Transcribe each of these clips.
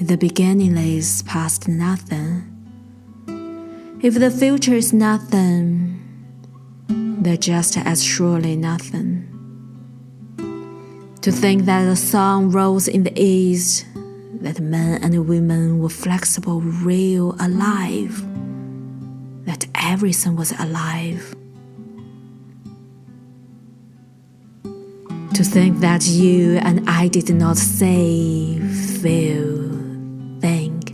The beginningless past nothing. If the future is nothing, they're just as surely nothing. To think that the sun rose in the east, that men and women were flexible, real, alive, that everything was alive. To think that you and I did not say, feel, think,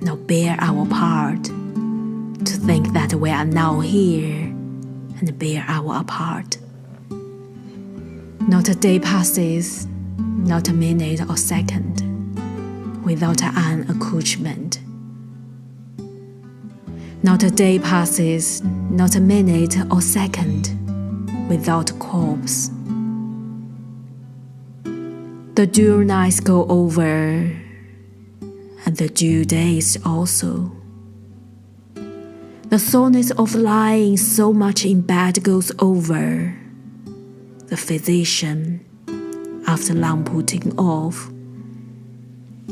nor bear our part. To think that we are now here and bear our part. Not a day passes, not a minute or second, without an accouchement. Not a day passes, not a minute or second, without a corpse. The due nights go over, and the due days also. The soreness of lying so much in bed goes over. The physician, after long putting off,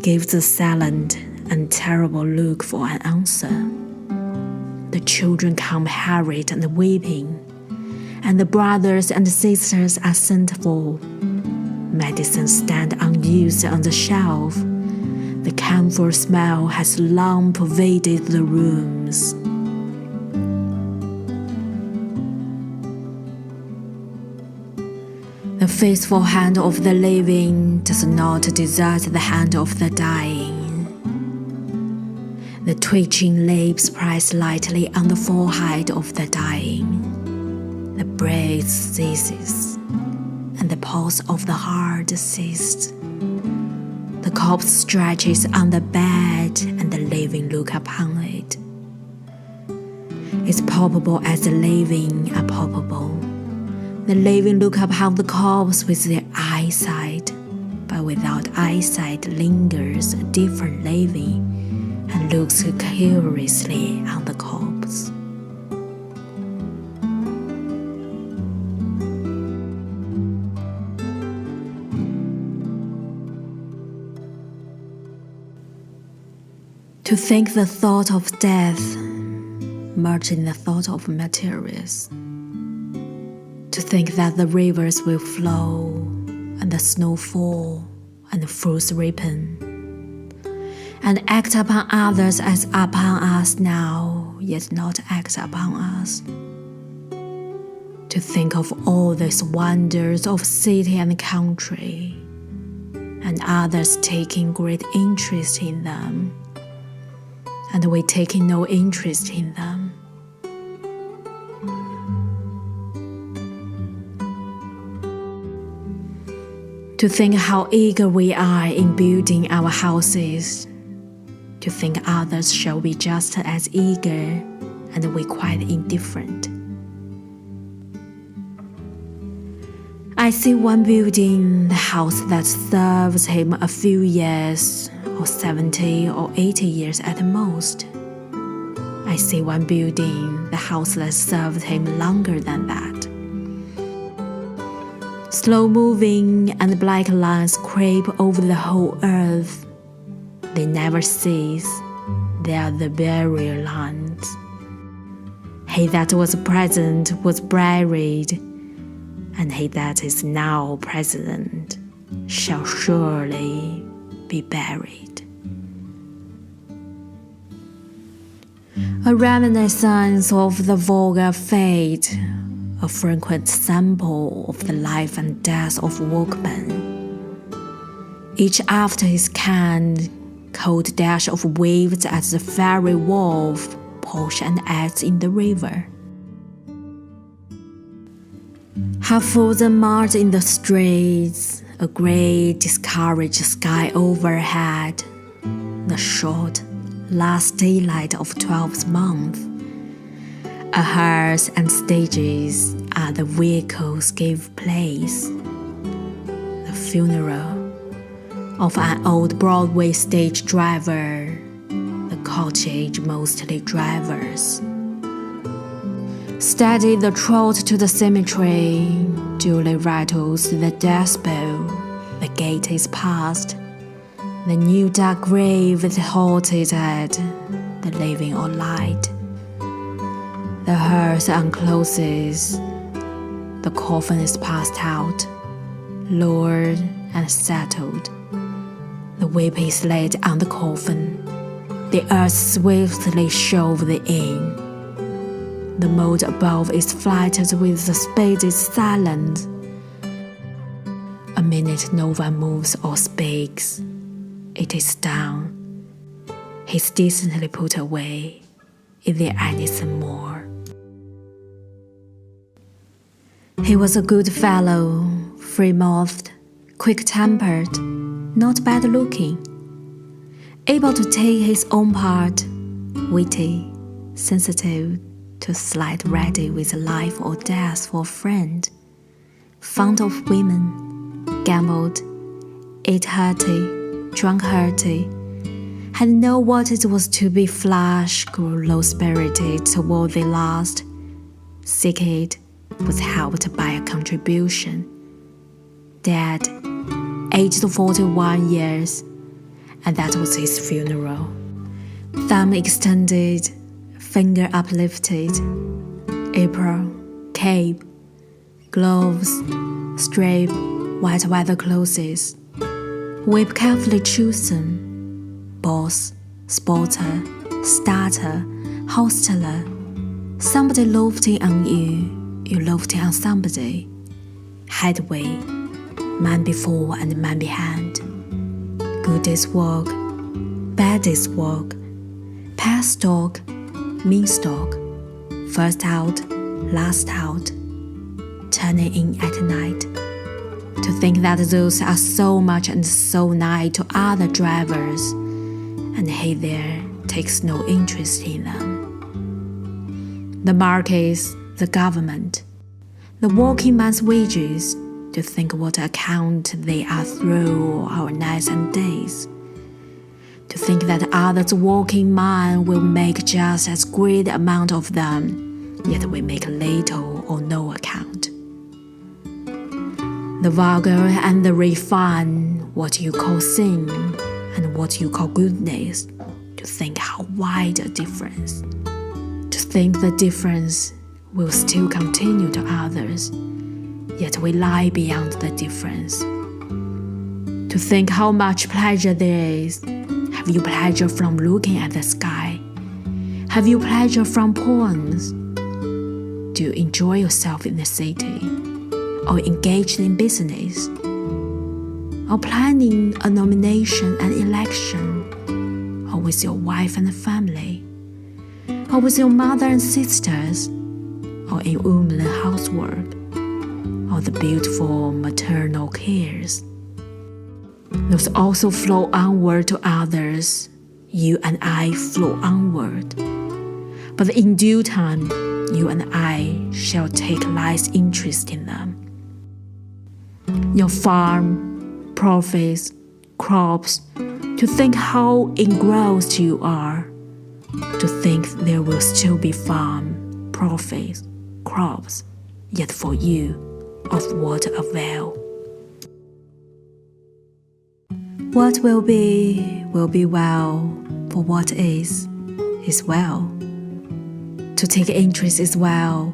gives a silent and terrible look for an answer. The children come harried and weeping, and the brothers and sisters are sent for. Medicine stand unused on the shelf. The camphor smell has long pervaded the rooms. The faithful hand of the living does not desert the hand of the dying. The twitching lips press lightly on the forehead of the dying. The breath ceases, and the pulse of the heart ceased. The corpse stretches on the bed, and the living look upon it. It's palpable as the living are palpable. The living look upon the corpse with their eyesight, but without eyesight lingers a different living and looks curiously on the corpse. To think the thought of death merged in the thought of materials. To think that the rivers will flow, and the snow fall, and the fruits ripen, and act upon others as upon us now, yet not act upon us. To think of all these wonders of city and country, and others taking great interest in them, and we taking no interest in them. To think how eager we are in building our houses. To think others shall be just as eager, and we quite indifferent. I see one building the house that serves him a few years, or 70 or 80 years at most. I see one building the house that served him longer than that. Slow moving and black lines creep over the whole earth. They never cease. They are the burial lines. He that was present was buried, and he that is now present shall surely be buried. A reminiscence of the vulgar fate, a frequent sample of the life and death of workmen. Each after his kind, cold dash of waves at the ferry wharf, push and acts in the river. Half frozen mud in the streets, a grey, discouraged sky overhead, the short, last daylight of 12th month. A hearse and stages are the vehicles gave place. The funeral of an old Broadway stage driver, the cottage mostly drivers. Steady the trot to the cemetery, duly rattles the death bell, the gate is passed. The new dark grave is halted at the living or light. The hearse uncloses, the coffin is passed out, lowered and settled. The whip is laid on the coffin. The earth swiftly shoved in. The mold above is flattered with the spade is silent. A minute no one moves or speaks. It is done. He's decently put away. Is there anything more? He was a good fellow, free-mouthed, quick-tempered, not bad-looking, able to take his own part, witty, sensitive, to slide ready with life or death for a friend, fond of women, gambled, ate hearty, drunk hearty, had known what it was to be flash, grew low-spirited toward the last, sick it, was helped by a contribution, dead, aged 41 years, and that was his funeral. Thumb extended, finger uplifted, apron, cape, gloves, strip, white weather clothes, whip carefully chosen, boss, spotter, starter, hostler, somebody lofty on you, you lofty on somebody, headway, man before and man behind, good day's work, bad day's work, past stock, mean stock, first out, last out, turning in at night. To think that those are so much and so nigh to other drivers, and he there takes no interest in them. The markets, the government, the working man's wages, to think what account they are through our nights and days. To think that others' working man will make just as great amount of them, yet we make little or no account. The vulgar and the refined, what you call sin, and what you call goodness, to think how wide a difference. To think the difference will still continue to others, yet we lie beyond the difference. To think how much pleasure there is. Have you pleasure from looking at the sky? Have you pleasure from poems? Do you enjoy yourself in the city, or engaged in business, or planning a nomination and election, or with your wife and family, or with your mother and sisters, or in womanly housework, or the beautiful maternal cares? Those also flow onward to others. You and I flow onward. But in due time, you and I shall take less interest in them. Your farm, profits, crops, to think how engrossed you are, to think there will still be farm, profits, crops, yet for you, of what avail? What will be well, for what is well. To take interest is well,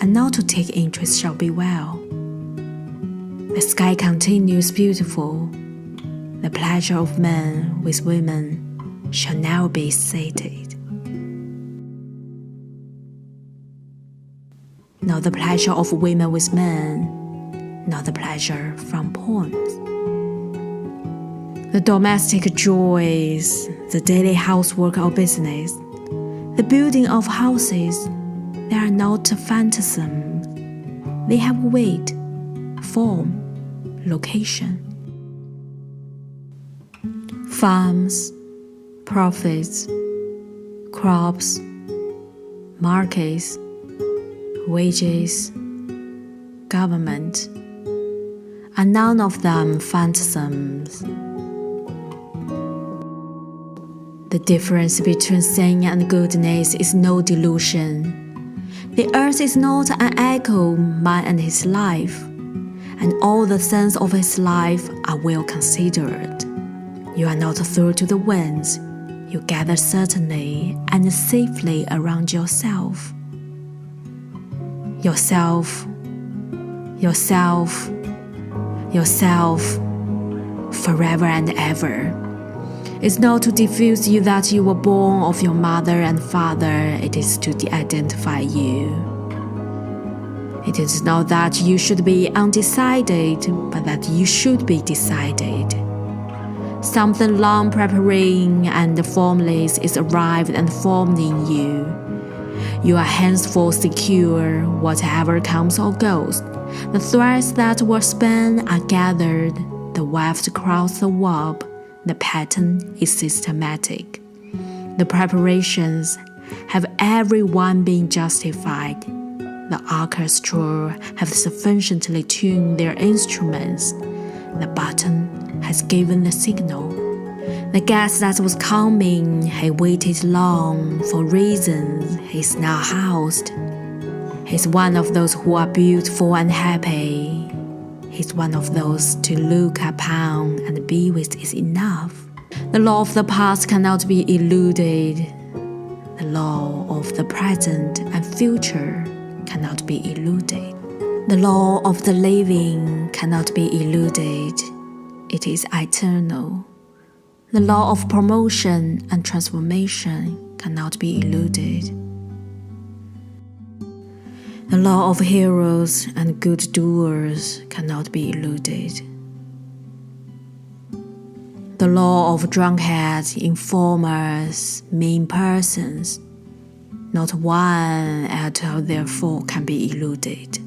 and not to take interest shall be well. The sky continues beautiful. The pleasure of men with women shall now be sated. Not the pleasure of women with men, not the pleasure from poems. The domestic joys, the daily housework or business, the building of houses, they are not phantasms. They have weight, form, location. Farms, profits, crops, markets, wages, government, are none of them phantasms. The difference between sin and goodness is no delusion. The earth is not an echo, man and his life, and all the sense of his life are well considered. You are not thrown to the winds. You gather certainly and safely around yourself. Yourself, yourself, yourself, forever and ever. It's not to diffuse you that you were born of your mother and father, it is to de-identify you. It is not that you should be undecided, but that you should be decided. Something long preparing and formless is arrived and formed in you. You are henceforth secure, whatever comes or goes. The threads that were spun are gathered, the weft across the warp. The pattern is systematic. The preparations have every one been justified. The orchestra have sufficiently tuned their instruments. The button has given the signal. The guest that was coming had waited long for reasons he is now housed. He's one of those who are beautiful and happy. He's one of those to look upon and be with is enough. The law of the past cannot be eluded. The law of the present and future cannot be eluded. The law of the living cannot be eluded. It is eternal. The law of promotion and transformation cannot be eluded. The law of heroes and good doers cannot be eluded. The law of drunkards, informers, mean persons, not one out of their four can be eluded.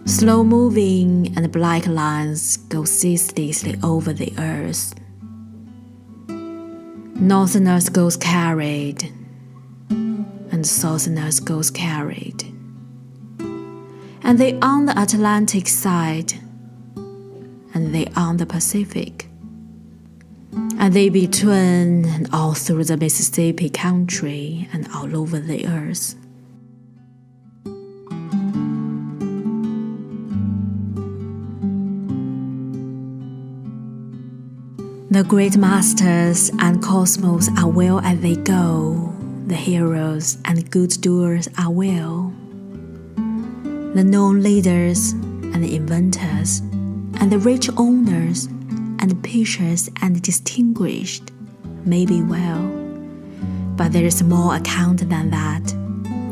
Slow-moving and black lines go ceaselessly over the earth. Northerners goes carried, and Southerners goes carried. And they on the Atlantic side, and they on the Pacific, and they between and all through the Mississippi country and all over the earth. The great masters and cosmos are well as they go. The heroes and good doers are well. The known leaders and the inventors and the rich owners and the pitchers and the distinguished may be well. But there is more account than that.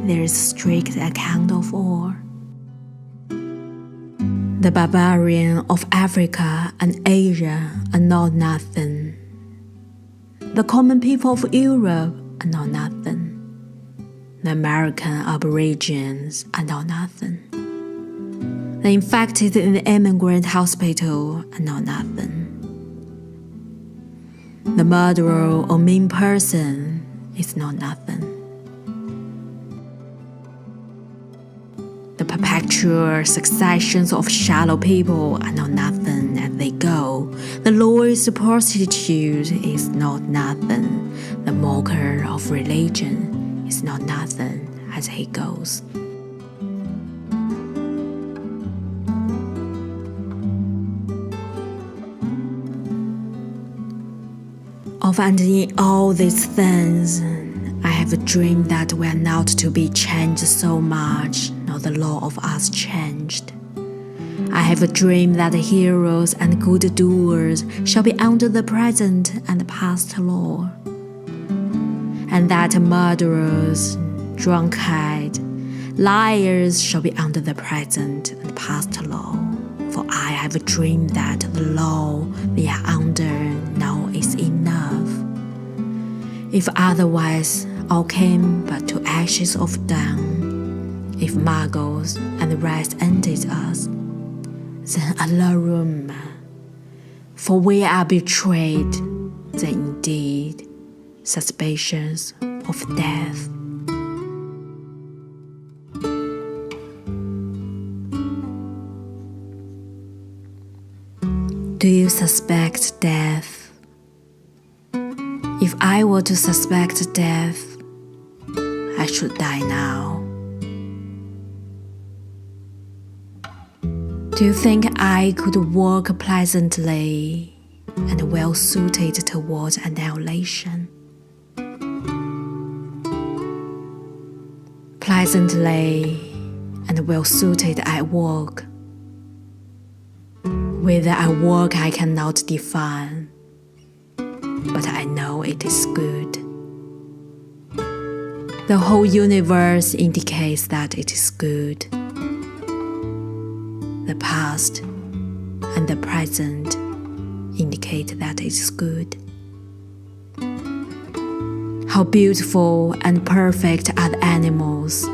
There is strict account of all. The barbarian of Africa and Asia are not nothing. The common people of Europe are not nothing. The American aborigines are not nothing. The infected in the immigrant hospital are not nothing. The murderer or mean person is not nothing. The perpetual successions of shallow people are not nothing as they go. The lowest prostitute is not nothing. The mocker of religion is not nothing as he goes. Of and in all these things, I have a dream that we are not to be changed so much, nor the law of us changed. I have a dream that the heroes and good doers shall be under the present and past law, and that murderers, drunkards, liars shall be under the present and past law. For I have a dream that the law they are under now is enough. If otherwise, all came but to ashes of down. If Magos and the rest ended us, then alarum, for we are betrayed, then indeed suspicions of death. Do you suspect death? If I were to suspect death, I should die now. Do Do you think I could walk pleasantly and well suited towards annihilation? Pleasantly and well suited I walk. Whether I walk I cannot define, but I know it is good. The whole universe indicates that it is good. The past and the present indicate that it is good. How beautiful and perfect are the animals,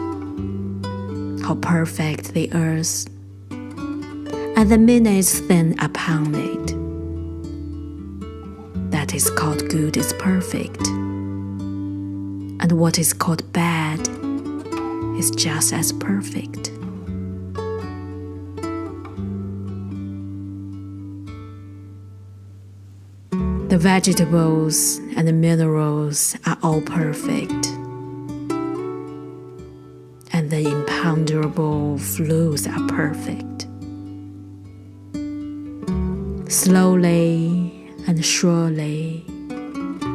how perfect the earth, and the minutes thin upon it. That is called good is perfect, and what is called bad is just as perfect. The vegetables and the minerals are all perfect, and the imponderable fluids are perfect. Slowly and surely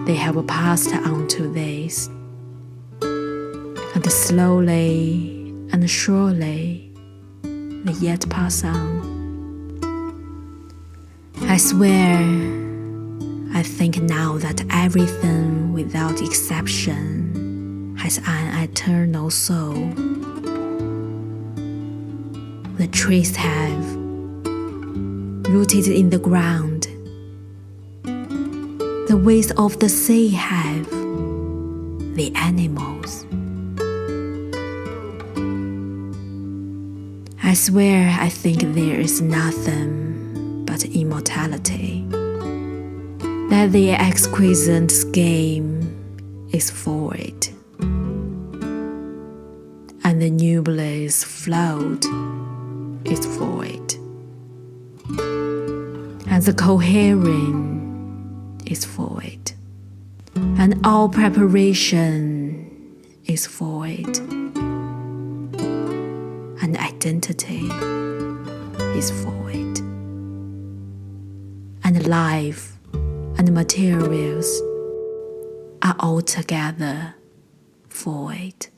they have passed on to this, and slowly and surely they yet pass on. I swear, I think now that everything without exception has an eternal soul. The trees have, rooted in the ground. The waves of the sea have, the animals. I swear I think there is nothing but immortality, that the exquisite scheme is for it, and the nebulous float is for it, and the cohering is for it, and all preparation is for it, and identity is for it, and life and materials are all together for it.